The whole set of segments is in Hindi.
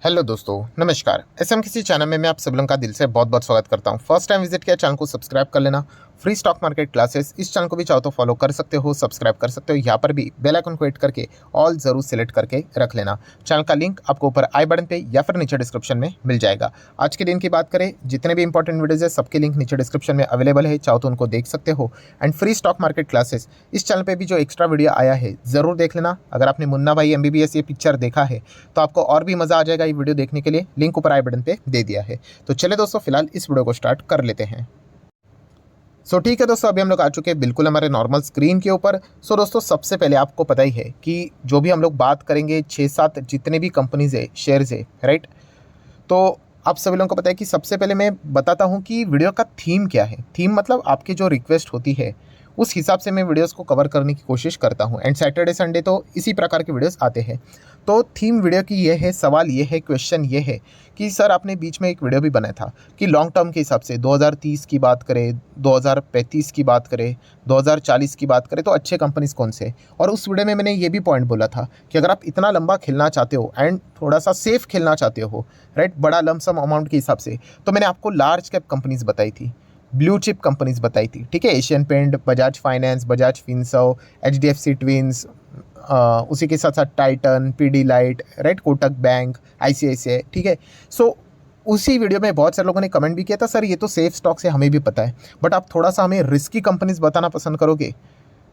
हेलो दोस्तों, नमस्कार। एसएम किसी चैनल में मैं आप सब लोगों का दिल से बहुत बहुत स्वागत करता हूं। फर्स्ट टाइम विजिट किया चैनल को सब्सक्राइब कर लेना। फ्री स्टॉक मार्केट क्लासेस इस चैनल को भी चाहो तो फॉलो कर सकते हो, सब्सक्राइब कर सकते हो। यहाँ पर भी बेल आइकन को हिट करके ऑल जरूर सिलेक्ट करके रख लेना। चैनल का लिंक आपको ऊपर आई बटन पे या फिर नीचे डिस्क्रिप्शन में मिल जाएगा। आज के दिन की बात करें, जितने भी इंपॉर्टेंट वीडियोज है सबके लिंक नीचे डिस्क्रिप्शन में अवेलेबल है, चाहो तो उनको देख सकते हो। And free stock market classes इस चैनल पर भी जो एक्स्ट्रा वीडियो आया है ज़रूर देख लेना। अगर आपने मुन्ना भाई MBBS ये पिक्चर देखा है तो आपको और भी मज़ा आ जाएगा ये वीडियो देखने के लिए। लिंक ऊपर आई बटन पे दे दिया है। तो चले दोस्तों, फिलहाल इस वीडियो को स्टार्ट कर लेते हैं। ठीक है दोस्तों, अभी हम लोग आ चुके हैं बिल्कुल हमारे नॉर्मल स्क्रीन के ऊपर। दोस्तों, सबसे पहले आपको पता ही है कि जो भी हम लोग बात करेंगे 6-7 जितने भी कंपनीज है, शेयर्स है, राइट। तो आप सभी लोगों को पता है कि सबसे पहले मैं बताता हूं कि वीडियो का थीम क्या है। थीम मतलब आपकी जो रिक्वेस्ट होती है उस हिसाब से मैं वीडियोस को कवर करने की कोशिश करता हूं। एंड सैटरडे संडे तो इसी प्रकार के वीडियोस आते हैं। तो थीम वीडियो की ये है, सवाल ये है, क्वेश्चन ये है कि सर आपने बीच में एक वीडियो भी बनाया था कि लॉन्ग टर्म के हिसाब से 2030 की बात करें, 2035 की बात करें, 2040 की बात करें तो अच्छे कंपनीज कौन से। और उस वीडियो में मैंने ये भी पॉइंट बोला था कि अगर आप इतना लंबा खेलना चाहते हो एंड थोड़ा सा सेफ खेलना चाहते हो, राइट, बड़ा लमसम अमाउंट के हिसाब से, तो मैंने आपको लार्ज कैप कंपनीज बताई थी, ब्लू चिप कंपनीज बताई थी, ठीक है। Asian paint, Bajaj finance, Bajaj finserv, HDFC twins, उसी के साथ साथ Titan, Pidilite, right, Kotak bank, ICICI, ठीक है। उसी वीडियो में बहुत सारे लोगों ने कमेंट भी किया था, सर ये तो सेफ स्टॉक्स है, हमें भी पता है, बट आप थोड़ा सा हमें रिस्की कंपनीज बताना पसंद करोगे।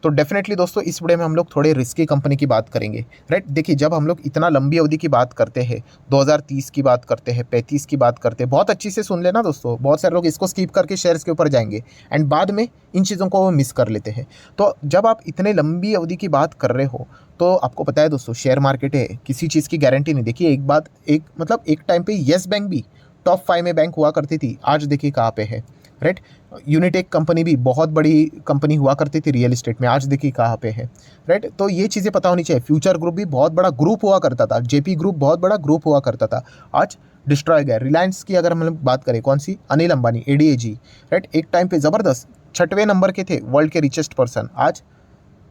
तो डेफिनेटली दोस्तों, इस वीडियो में हम लोग थोड़े रिस्की कंपनी की बात करेंगे, राइट। देखिए, जब हम लोग इतना लंबी अवधि की बात करते हैं, 2030 की बात करते हैं, 35 की बात करते हैं, बहुत अच्छी से सुन लेना दोस्तों। बहुत सारे लोग इसको स्किप करके शेयर्स के ऊपर जाएंगे एंड बाद में इन चीज़ों को वो मिस कर लेते हैं। तो जब आप इतने लंबी अवधि की बात कर रहे हो तो आपको पता है दोस्तों, शेयर मार्केट है, किसी चीज़ की गारंटी नहीं। देखिए, एक टाइम पे येस बैंक भी टॉप 5 में बैंक हुआ करती थी, आज देखिए कहाँ पे है, राइट। यूनिटेक कंपनी भी बहुत बड़ी कंपनी हुआ करती थी रियल एस्टेट में, आज देखिए कहाँ पे है, राइट। तो ये चीज़ें पता होनी चाहिए। फ्यूचर ग्रुप भी बहुत बड़ा ग्रुप हुआ करता था, JP ग्रुप बहुत बड़ा ग्रुप हुआ करता था, आज डिस्ट्रॉय गया। रिलायंस की अगर हम लोग बात करें, कौन सी, अनिल अंबानी, ADAG, राइट, एक टाइम पे ज़बरदस्त 6वें नंबर के थे वर्ल्ड के रिचेस्ट पर्सन, आज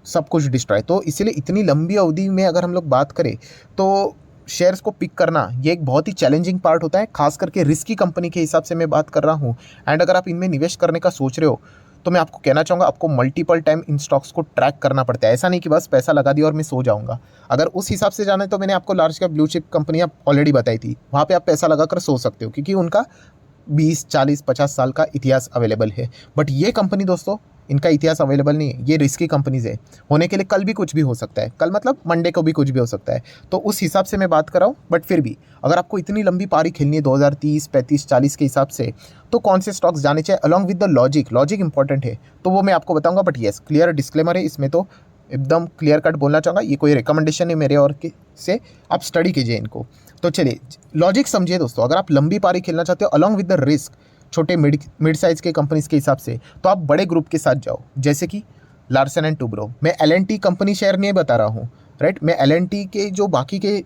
सब कुछ डिस्ट्रॉय। तो इसीलिए इतनी लंबी अवधि में अगर हम लोग बात करें तो शेयर्स को पिक करना ये एक बहुत ही चैलेंजिंग पार्ट होता है, खास करके रिस्की कंपनी के हिसाब से मैं बात कर रहा हूँ। एंड अगर आप इनमें निवेश करने का सोच रहे हो तो मैं आपको कहना चाहूँगा, आपको मल्टीपल टाइम इन स्टॉक्स को ट्रैक करना पड़ता है। ऐसा नहीं कि बस पैसा लगा दिया और मैं सो जाऊँगा। अगर उस हिसाब से जाना है तो मैंने आपको लार्ज कैप ब्लू चिप कंपनियाँ ऑलरेडी बताई थी, वहाँ पर आप पैसा लगाकर सो सकते हो, क्योंकि उनका 20, 40, 50 साल का इतिहास अवेलेबल है। बट ये कंपनी दोस्तों, इनका इतिहास अवेलेबल नहीं है। ये रिस्की कंपनीज है, होने के लिए कल भी कुछ भी हो सकता है, कल मतलब मंडे को भी कुछ भी हो सकता है। तो उस हिसाब से मैं बात कर रहा हूँ। बट फिर भी अगर आपको इतनी लंबी पारी खेलनी है 2030, 35, 40 के हिसाब से, तो कौन से स्टॉक्स जाने चाहिए along with the logic important है, तो वो मैं आपको बताऊँगा। बट येस, क्लियर डिस्क्लेमर है इसमें, तो एकदम क्लियर कट बोलना चाहूँगा, ये कोई रिकमेंडेशन है मेरे और के से, आप स्टडी कीजिए इनको। तो चलिए, लॉजिक समझिए दोस्तों। अगर आप लंबी पारी खेलना चाहते हो अलॉन्ग विद द रिस्क, छोटे मिड साइज़ के कंपनीज के हिसाब से, तो आप बड़े ग्रुप के साथ जाओ, जैसे कि लार्सन एंड टुब्रो। मैं L&T कंपनी शेयर नहीं बता रहा हूँ, राइट। मैं L&T के जो बाकी के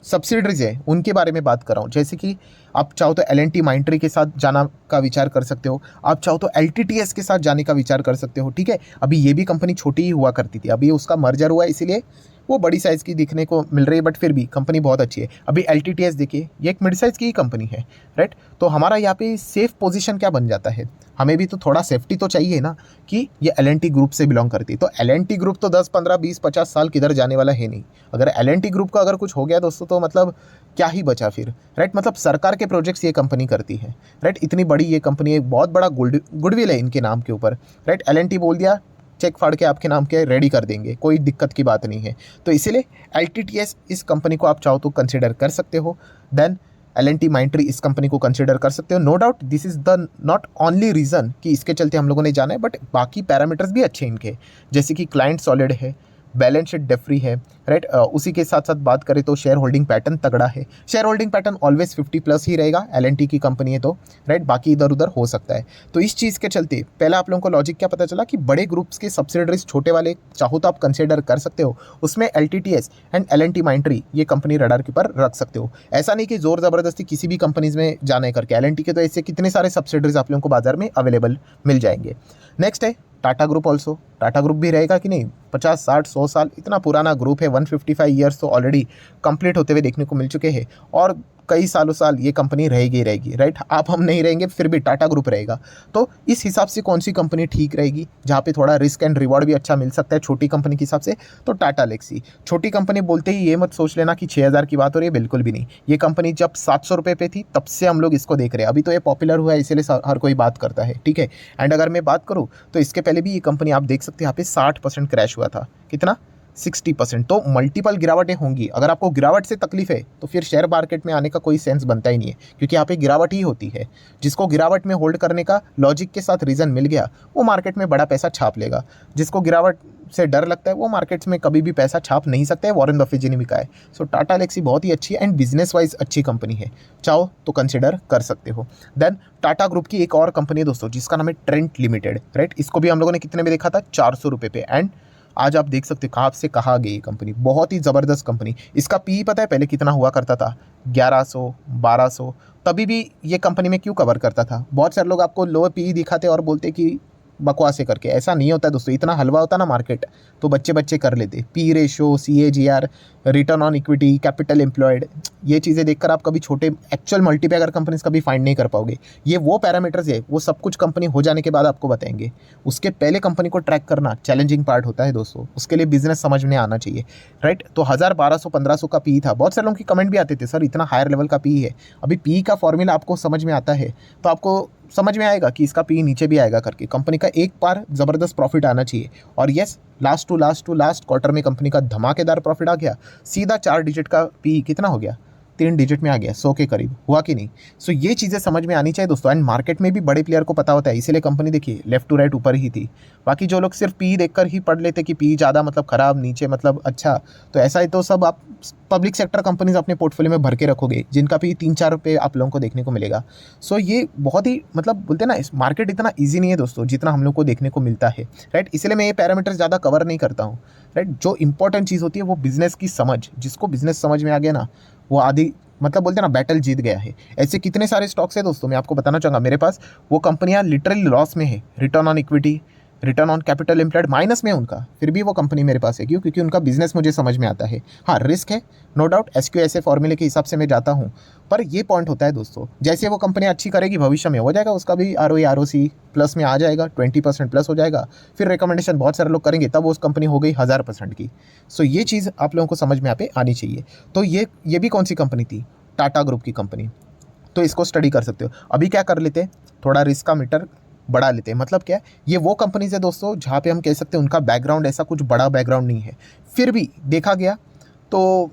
सब्सिडरीज है उनके बारे में बात कर रहा हूँ। जैसे कि आप चाहो तो L&T माइंट्री के साथ जाना का विचार कर सकते हो, आप चाहो तो LTTS के साथ जाने का विचार कर सकते हो, ठीक है। अभी ये भी कंपनी छोटी ही हुआ करती थी, अभी उसका मर्जर हुआ, इसीलिए वो बड़ी साइज़ की दिखने को मिल रही है, बट फिर भी कंपनी बहुत अच्छी है। अभी LTTS देखिए, ये एक मिड साइज़ की ही कंपनी है, राइट। तो हमारा यहाँ पे सेफ पोजीशन क्या बन जाता है, हमें भी तो थोड़ा सेफ्टी तो चाहिए ना, कि ये L&T ग्रुप से बिलोंग करती है। तो L&T ग्रुप तो 10, 15, 20, 50 साल किधर जाने वाला है नहीं। अगर L&T ग्रुप का अगर कुछ हो गया दोस्तों, तो मतलब क्या ही बचा फिर, राइट। मतलब सरकार के प्रोजेक्ट्स ये कंपनी करती है, राइट। इतनी बड़ी ये कंपनी, एक बहुत बड़ा गुडविल है इनके नाम के ऊपर, राइट। L&T बोल दिया, चेक फाड़ के आपके नाम के रेडी कर देंगे, कोई दिक्कत की बात नहीं है। तो इसीलिए LTTS इस कंपनी को आप चाहो तो कंसिडर कर सकते हो। देन L&T माइंट्री इस कंपनी को कंसिडर कर सकते हो। No doubt this is the not only reason कि इसके चलते हम लोगों ने जाना है, बट बाकी पैरामीटर्स भी अच्छे इनके, जैसे कि क्लाइंट सॉलिड है, बैलेंस शीट डेट फ्री है, राइट। उसी के साथ साथ बात करें तो शेयर होल्डिंग पैटर्न तगड़ा है। शेयर होल्डिंग पैटर्न ऑलवेज 50+ ही रहेगा, L&T की कंपनी है तो, राइट। बाकी इधर उधर हो सकता है। तो इस चीज़ के चलते पहला आप लोगों को लॉजिक क्या पता चला कि बड़े ग्रुप्स के सब्सिडरीज छोटे वाले चाहो तो आप कंसिडर कर सकते हो, उसमें LTTS एंड L&T माइंट्री ये कंपनी रडार के ऊपर रख सकते हो। ऐसा नहीं कि जोर ज़बरदस्ती किसी भी कंपनीज में जाना है करके। L&T के तो ऐसे कितने सारे सब्सिडरीज आप लोगों को बाजार में अवेलेबल मिल जाएंगे। नेक्स्ट है Tata group. Also Tata group भी रहेगा कि नहीं, 50, 60, 100 साल इतना पुराना ग्रुप है, 155 ईयर्स तो ऑलरेडी कंप्लीट होते हुए देखने को मिल चुके हैं और कई सालों साल ये कंपनी रहेगी ही रहेगी, राइट। आप हम नहीं रहेंगे फिर भी टाटा ग्रुप रहेगा। तो इस हिसाब से कौन सी कंपनी ठीक रहेगी जहाँ पे थोड़ा रिस्क एंड रिवॉर्ड भी अच्छा मिल सकता है छोटी कंपनी के हिसाब से, तो टाटा लेक्सी। छोटी कंपनी बोलते ही ये मत सोच लेना कि 6000 की बात हो रही है, बिल्कुल भी नहीं। ये कंपनी जब 700 रुपये पे थी तब से हम लोग इसको देख रहे हैं। अभी तो ये पॉपुलर हुआ है इसीलिए हर कोई बात करता है, ठीक है। एंड अगर मैं बात करूँ तो इसके पहले भी ये कंपनी आप देख सकते हैं यहाँ पे 60% क्रैश हुआ था। कितना? 60%। तो मल्टीपल गिरावटें होंगी। अगर आपको गिरावट से तकलीफ है तो फिर शेयर मार्केट में आने का कोई सेंस बनता ही नहीं है, क्योंकि यहाँ पे गिरावट ही होती है। जिसको गिरावट में होल्ड करने का लॉजिक के साथ रीज़न मिल गया वो मार्केट में बड़ा पैसा छाप लेगा। जिसको गिरावट से डर लगता है वो मार्केट्स में कभी भी पैसा छाप नहीं सकते हैं। वॉरेन बफेट जी ने भी कहा है। सो टाटा लेक्सी बहुत ही अच्छी एंड बिजनेस वाइज अच्छी कंपनी है, चाहो तो कंसिडर कर सकते हो। देन टाटा ग्रुप की एक और कंपनी है दोस्तों जिसका नाम है ट्रेंट लिमिटेड, राइट। इसको भी हम लोगों ने कितने में देखा था? 400 रुपये पे। एंड आज आप देख सकते हो कहाँ से कहाँ गई ये कंपनी। बहुत ही ज़बरदस्त कंपनी। इसका पी पता है पहले कितना हुआ करता था? 1100, 1200। तभी भी ये कंपनी में क्यों कवर करता था? बहुत सारे लोग आपको लो पी दिखाते और बोलते कि बकवासें करके। ऐसा नहीं होता है दोस्तों। इतना हलवा होता ना मार्केट तो बच्चे बच्चे कर लेते। P ratio, CAGR, return on equity, capital employed, ये चीज़ें देखकर आप कभी छोटे एक्चुअल मल्टीपैगर कंपनीज कभी फाइंड नहीं कर पाओगे। ये वो पैरामीटर्स है, वो सब कुछ कंपनी हो जाने के बाद आपको बताएंगे। उसके पहले कंपनी को ट्रैक करना चैलेंजिंग पार्ट होता है दोस्तों। उसके लिए बिजनेस समझ में आना चाहिए, राइट। तो 1000, 1200, 1500 का पी था। बहुत सारे लोगों की कमेंट भी आते थे, सर इतना हायर लेवल का पी है। अभी पी का फॉर्मूला आपको समझ में आता है तो आपको समझ में आएगा कि इसका पी नीचे भी आएगा करके। कंपनी का एक बार ज़बरदस्त प्रॉफिट आना चाहिए। और yes, last to last quarter में कंपनी का धमाकेदार प्रॉफिट आ गया। सीधा 4 डिजिट का पी कितना हो गया? 3 डिजिट में आ गया, 100 के करीब हुआ कि नहीं। सो ये चीज़ें समझ में आनी चाहिए दोस्तों। एंड मार्केट में भी बड़े प्लेयर को पता होता है, इसीलिए कंपनी देखिए लेफ्ट टू राइट ऊपर ही थी। बाकी जो लोग सिर्फ पी देखकर ही पढ़ लेते कि पी ज़्यादा मतलब ख़राब, नीचे मतलब अच्छा, तो ऐसा ही तो सब आप पब्लिक सेक्टर कंपनीज अपने पोर्टफोलियो में भर के रखोगे जिनका भी 3-4 रुपये आप लोगों को देखने को मिलेगा। सो ये बहुत ही मतलब बोलते हैं ना, इस मार्केट इतना ईजी नहीं है दोस्तों जितना हम लोग को देखने को मिलता है, राइट। इसलिए मैं ये पैरामीटर्स ज़्यादा कवर नहीं करता हूँ, राइट। जो इंपॉर्टेंट चीज़ होती है वो बिजनेस की समझ। जिसको बिजनेस समझ में आ गया ना वो आधी मतलब बोलते हैं ना बैटल जीत गया है। ऐसे कितने सारे स्टॉक्स है दोस्तों, मैं आपको बताना चाहूँगा। मेरे पास वो कंपनियां लिटरली लॉस में है। Return on equity, return on capital employed minus में उनका, फिर भी वो कंपनी मेरे पास है। क्यों? क्योंकि उनका बिजनेस मुझे समझ में आता है। हाँ, रिस्क है नो डाउट, SQSA फॉर्मूले के हिसाब से मैं जाता हूँ। पर ये पॉइंट होता है दोस्तों, जैसे वो कंपनी अच्छी करेगी भविष्य में हो जाएगा उसका भी ROE ROC प्लस में आ जाएगा, 20% प्लस हो जाएगा। फिर रिकमेंडेशन बहुत सारे लोग करेंगे तब उस कंपनी हो गई 1000% की। सो ये चीज़ आप लोगों को समझ में पे आनी चाहिए। तो ये भी कौन सी कंपनी थी? टाटा ग्रुप की कंपनी। तो इसको स्टडी कर सकते हो। अभी क्या कर लेते, थोड़ा रिस्क का मीटर बढ़ा लेते हैं। मतलब क्या है, ये वो कंपनीज है दोस्तों जहाँ पे हम कह सकते हैं उनका बैकग्राउंड ऐसा कुछ बड़ा बैकग्राउंड नहीं है, फिर भी देखा गया तो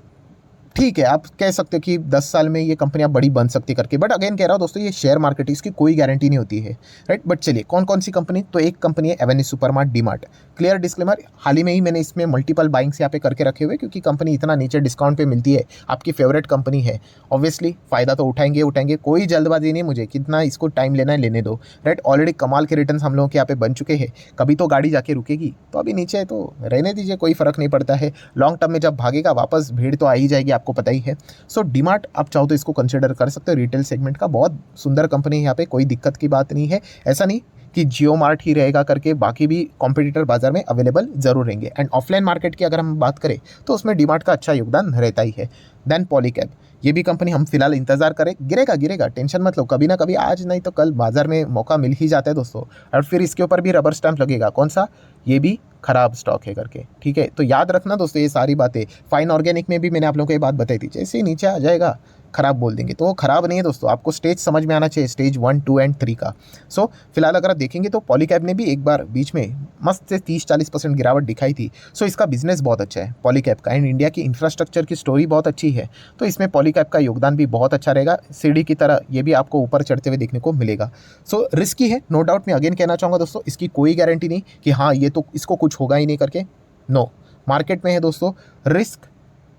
ठीक है। आप कह सकते हो कि 10 साल में ये कंपनियां बड़ी बन सकती करके। बट अगेन कह रहा हूँ दोस्तों, ये शेयर मार्केट इसकी कोई गारंटी नहीं होती है, राइट। बट चलिए कौन कौन सी कंपनी, तो एक कंपनी है एवेन्यू सुपरमार्ट, डीमार्ट। क्लियर डिस्क्लेमर, हाल ही में ही मैंने इसमें मल्टीपल बाइंग्स यहाँ पे करके रखे हुए, क्योंकि कंपनी इतना नीचे डिस्काउंट पे मिलती है, आपकी फेवरेट कंपनी है। ऑब्वियसली फ़ायदा तो उठाएंगे, कोई जल्दबाजी नहीं मुझे, कितना इसको टाइम लेना है लेने दो, राइट। ऑलरेडी कमाल के रिटर्न हम लोगों के यहाँ पे बन चुके हैं। कभी तो गाड़ी जाके रुकेगी, तो अभी नीचे है तो रहने दीजिए, कोई फ़र्क नहीं पड़ता है। लॉन्ग टर्म में जब भागेगा वापस भीड़ तो आ ही जाएगी, आपको पता ही है। सो डीमार्ट आप चाहो तो इसको कंसिडर कर सकते हो। रिटेल सेगमेंट का बहुत सुंदर कंपनी है, यहाँ पे कोई दिक्कत की बात नहीं है। ऐसा नहीं कि जियो मार्ट ही रहेगा करके, बाकी भी कॉम्पिटिटर बाजार में अवेलेबल जरूर रहेंगे। एंड ऑफलाइन मार्केट की अगर हम बात करें तो उसमें डीमार्ट का अच्छा योगदान रहता ही है। देन पॉलीकैब, ये भी कंपनी हम फिलहाल इंतजार करें, गिरेगा टेंशन मत लो, कभी ना कभी आज नहीं तो कल बाजार में मौका मिल ही जाता है दोस्तों। और फिर इसके ऊपर भी रबर स्टैंप लगेगा, कौन सा? ये भी खराब स्टॉक है करके, ठीक है। तो याद रखना दोस्तों ये सारी बातें। फाइन ऑर्गेनिक में भी मैंने आप लोगों को ये बात बताई थी, जैसे ही नीचे आ जाएगा खराब बोल देंगे, तो वो खराब नहीं है दोस्तों। आपको स्टेज समझ में आना चाहिए, स्टेज 1, 2 एंड 3 का। सो फिलहाल अगर आप देखेंगे तो पॉलीकैब ने भी एक बार बीच में मस्त से 30-40% गिरावट दिखाई थी। सो इसका बिजनेस बहुत अच्छा है पॉलीकैब का, एंड इंडिया की इंफ्रास्ट्रक्चर की स्टोरी बहुत अच्छी है, तो इसमें पॉलीकैब का योगदान भी बहुत अच्छा रहेगा। सीढ़ी की तरह ये भी आपको ऊपर चढ़ते हुए देखने को मिलेगा। सो रिस्की है नो डाउट। मैं अगेन कहना चाहूँगा दोस्तों, इसकी कोई गारंटी नहीं कि हाँ ये तो इसको कुछ होगा ही नहीं करके, नो। मार्केट में है दोस्तों, risk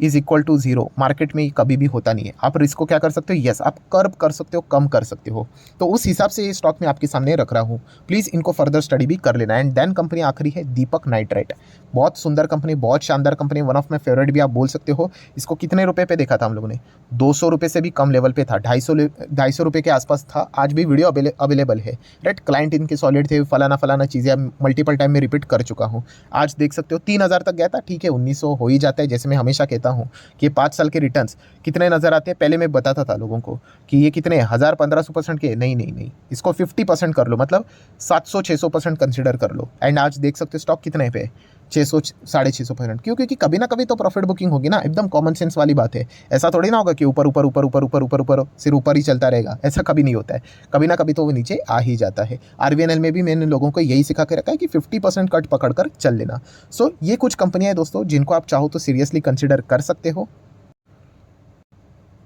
is equal to 0। Market में कभी भी होता नहीं है। आप रिस्क को क्या कर सकते हो, यस आप कर्व कर सकते हो, कम कर सकते हो। तो उस हिसाब से ये स्टॉक मैं आपके सामने रख रहा हूँ, प्लीज़ इनको फर्दर स्टडी भी कर लेना। एंड देन कंपनी आखिरी है दीपक नाइट्राइट। बहुत सुंदर कंपनी, बहुत शानदार company, one of my favourite भी आप बोल सकते हो। इसको कितने रुपए पे देखा था हम लोगों ने? 200 रुपये से भी कम लेवल पे था, 250 रुपये के आसपास था। आज भी वीडियो अवेलेबल है, राइट। क्लाइंट इनके सॉलिड थे, फलाना फलाना चीज़ें मल्टीपल टाइम में रिपीट कर चुका हूँ। आज देख सकते हो 3000 तक गया था, ठीक है 1900 हो ही जाता है। जैसे मैं हमेशा कहता हूँ कि 5 साल के रिटर्न्स कितने नज़र आते हैं, पहले मैं बताता था लोगों को कि ये कितने 1000-1500% के, नहीं नहीं नहीं, इसको 50% कर लो, मतलब 700-600% कंसिडर कर लो। एंड आज देख सकते हो स्टॉक कितने पे, 600-650%। क्यों? क्योंकि कभी ना कभी तो प्रॉफिट बुकिंग होगी ना, एकदम कॉमन सेंस वाली बात है। ऐसा थोड़ी ना होगा कि ऊपर ऊपर ऊपर ऊपर ऊपर ऊपर ऊपर सिर्फ ऊपर ही चलता रहेगा, ऐसा कभी नहीं होता है। कभी ना कभी तो वो नीचे आ ही जाता है। आरबीएनएल में भी मैंने लोगों को यही सिखा के रखा है कि 50% कट पकड़ कर चल लेना। सो ये कुछ कंपनियां हैं दोस्तों जिनको आप चाहो तो सीरियसली कंसिडर कर सकते हो,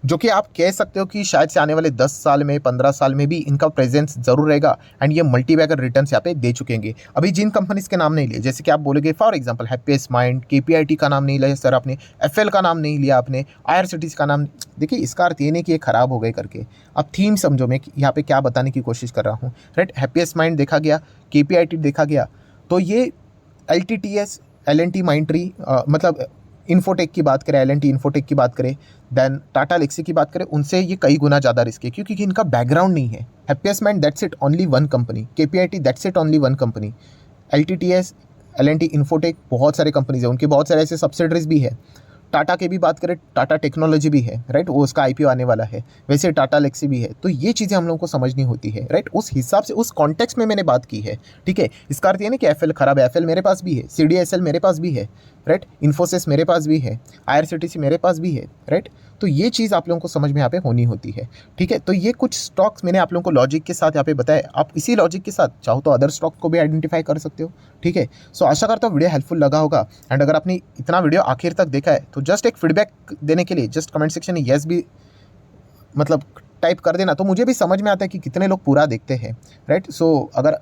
जो कि आप कह सकते हो कि शायद से आने वाले 10 साल में, 15 साल में भी इनका प्रेजेंस जरूर रहेगा। एंड ये मल्टी बैगर रिटर्न्स यहाँ पे दे चुकेंगे। अभी जिन कंपनीज के नाम नहीं लिए, जैसे कि आप बोलोगे for example happiest mind, KPIT का नाम नहीं लिया सर आपने, एफएल का नाम नहीं लिया आपने, आईआरसीटीसी का नाम। देखिए इसका अर्थ ये नहीं कि ये खराब हो गए करके, अब थीम समझो मैं यहाँ पे क्या बताने की कोशिश कर रहा हूँ, राइट। हैप्पीएस्ट माइंड देखा गया, केपीआईटी देखा गया, तो ये एलटीटीएस, एलएनटी माइंडट्री, मतलब इन्फोटेक की बात करें, एलएनटी इन्फोटेक की बात करें, देन टाटा लेक्सी की बात करें, उनसे ये कई गुना ज़्यादा रिस्क है, क्योंकि इनका बैकग्राउंड नहीं है। Happiest mind that's it only one company, KPIT that's it only one company, LTTS, LNT infotech बहुत सारे कंपनीज है, उनके बहुत सारे ऐसे सब्सिडरीज भी है। टाटा की भी बात करें, टाटा टेक्नोलॉजी भी है, राइट, वो उसका आईपीओ आने वाला है। वैसे टाटा लेक्सी भी है। तो ये चीज़ें हम लोगों को समझनी होती है, राइट। उस हिसाब से, उस कॉन्टेक्स्ट में मैंने बात की है, ठीक है। इसका अर्थ ये नहीं कि एफएल खराब है, एफएल मेरे पास भी है, सीडीएसएल मेरे पास भी है, राइट, इन्फोसिस मेरे पास भी है, आईआरसीटीसी मेरे पास भी है, राइट। तो ये चीज़ आप लोगों को समझ में यहाँ पे होनी होती है, ठीक है। तो ये कुछ स्टॉक्स मैंने आप लोगों को लॉजिक के साथ यहाँ पे बताए। आप इसी लॉजिक के साथ चाहो तो अदर स्टॉक को भी आइडेंटिफाई कर सकते हो, ठीक है। सो आशा करता हूँ वीडियो हेल्पफुल लगा होगा। एंड अगर आपने इतना वीडियो आखिर तक देखा है तो जस्ट एक फीडबैक देने के लिए जस्ट कमेंट सेक्शन में येस भी मतलब टाइप कर देना, तो मुझे भी समझ में आता है कि कितने लोग पूरा देखते हैं, राइट। सो अगर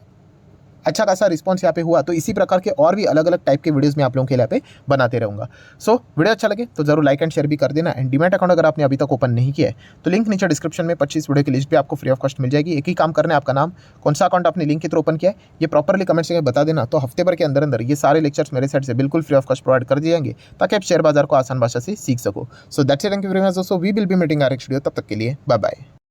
अच्छा खासा रिस्पॉन्स यहाँ पे हुआ तो इसी प्रकार के और भी अलग अलग टाइप के वीडियोस मैं आप लोगों के लिए पे बनाते रहूँगा। सो वीडियो अच्छा लगे तो जरूर लाइक एंड शेयर भी कर देना। एंड डीमैट अकाउंट अगर आपने अभी तक ओपन नहीं किया है तो लिंक नीचे डिस्क्रिप्शन में 25 वीडियो की लिस्ट भी आपको फ्री ऑफ कॉस्ट मिल जाएगी। एक ही काम करना है, आपका नाम, कौन सा अकाउंट आपने लिंक के थ्रू ओपन किया है, ये प्रॉपरली कमेंट से बता देना। तो हफ्ते भर के अंदर अंदर ये सारे लेक्चर्स मेरे साइड से बिल्कुल फ्री ऑफ कॉस्ट प्रोवाइड कर दिए जाएंगे, ताकि आप शेयर बाजार को आसान भाषा से सीख सको। So that's it, thank you very much दोस्तों, we will be meeting our next video. तब तक के लिए बाय बाय।